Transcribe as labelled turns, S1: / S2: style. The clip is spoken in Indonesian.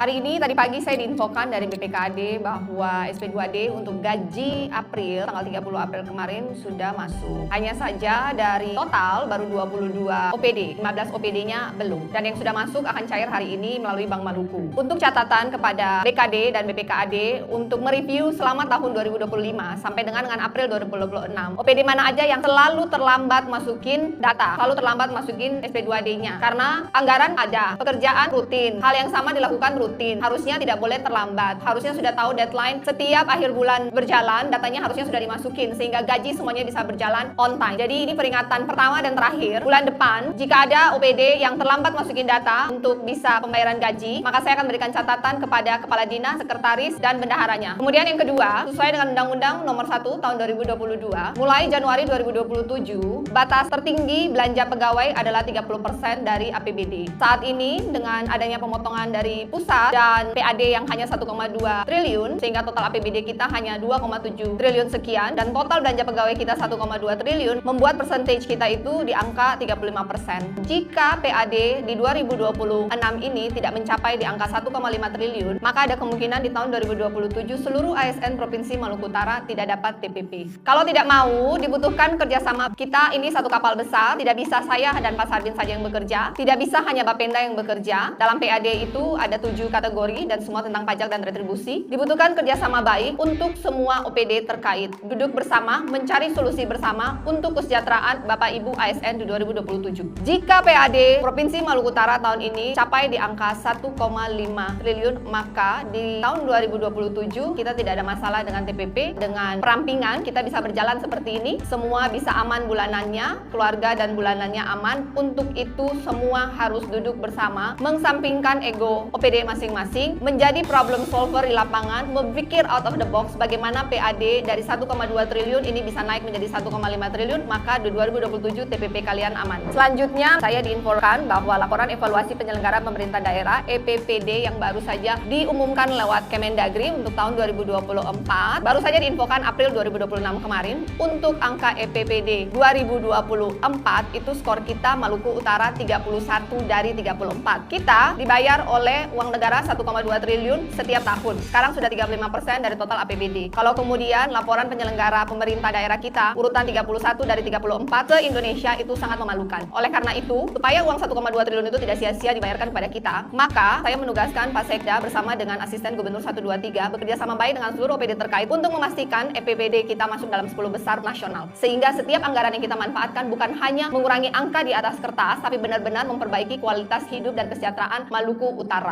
S1: Hari ini tadi pagi saya diinfokan dari BPKAD bahwa SP2D untuk gaji April tanggal 30 April kemarin sudah masuk. Hanya saja dari total baru 22 OPD, 15 OPD-nya belum. Dan yang sudah masuk akan cair hari ini melalui Bank Maluku. Untuk catatan kepada BKD dan BPKAD untuk mereview selama tahun 2025 sampai dengan April 2026. OPD mana aja yang selalu terlambat masukin data, selalu terlambat masukin SP2D-nya. Karena anggaran ada, pekerjaan rutin, hal yang sama dilakukan rutin, harusnya tidak boleh terlambat, harusnya sudah tahu deadline setiap akhir bulan berjalan, datanya harusnya sudah dimasukin sehingga gaji semuanya bisa berjalan on time. Jadi ini peringatan pertama dan terakhir, bulan depan jika ada OPD yang terlambat masukin data untuk bisa pembayaran gaji, maka saya akan berikan catatan kepada kepala dinas, sekretaris, dan bendaharanya. Kemudian yang kedua, sesuai dengan Undang-Undang Nomor 1 Tahun 2022, mulai Januari 2027, batas tertinggi belanja pegawai adalah 30% dari APBD. Saat ini dengan adanya pemotongan dari pusat dan PAD yang hanya 1,2 triliun sehingga total APBD kita hanya 2,7 triliun sekian dan total belanja pegawai kita 1,2 triliun membuat percentage kita itu di angka 35%. Jika PAD di 2026 ini tidak mencapai di angka 1,5 triliun, maka ada kemungkinan di tahun 2027 seluruh ASN Provinsi Maluku Utara tidak dapat TPP. Kalau tidak mau, dibutuhkan kerjasama kita ini satu kapal besar, tidak bisa saya dan Pak Sarbin saja yang bekerja, tidak bisa hanya Bapenda yang bekerja. Dalam PAD itu ada 7 kategori dan semua tentang pajak dan retribusi. Dibutuhkan kerjasama baik untuk semua OPD terkait. Duduk bersama, mencari solusi bersama untuk kesejahteraan Bapak Ibu ASN di 2027. Jika PAD Provinsi Maluku Utara tahun ini capai di angka 1,5 triliun, maka di tahun 2027 kita tidak ada masalah dengan TPP, dengan perampingan kita bisa berjalan seperti ini. Semua bisa aman bulanannya, keluarga dan bulanannya aman. Untuk itu semua harus duduk bersama, mengesampingkan ego OPD masing-masing, menjadi problem solver di lapangan, berpikir out of the box bagaimana PAD dari 1,2 triliun ini bisa naik menjadi 1,5 triliun, maka di 2027 TPP kalian aman. Selanjutnya saya diinfokan bahwa laporan evaluasi penyelenggaraan pemerintah daerah EPPD yang baru saja diumumkan lewat Kemendagri untuk tahun 2024 baru saja diinfokan April 2026 kemarin. Untuk angka EPPD 2024 itu skor kita Maluku Utara 31 dari 34. Kita dibayar oleh uang negara 1,2 triliun setiap tahun. Sekarang sudah 35% dari total APBD. Kalau kemudian laporan penyelenggara pemerintah daerah kita urutan 31 dari 34 se Indonesia itu sangat memalukan. Oleh karena itu, supaya uang 1,2 triliun itu tidak sia-sia dibayarkan kepada kita, maka saya menugaskan Pak Sekda bersama dengan Asisten Gubernur 123 bekerja sama baik dengan seluruh OPD terkait untuk memastikan EPBD kita masuk dalam 10 besar nasional. Sehingga setiap anggaran yang kita manfaatkan bukan hanya mengurangi angka di atas kertas, tapi benar-benar memperbaiki kualitas hidup dan kesejahteraan Maluku Utara.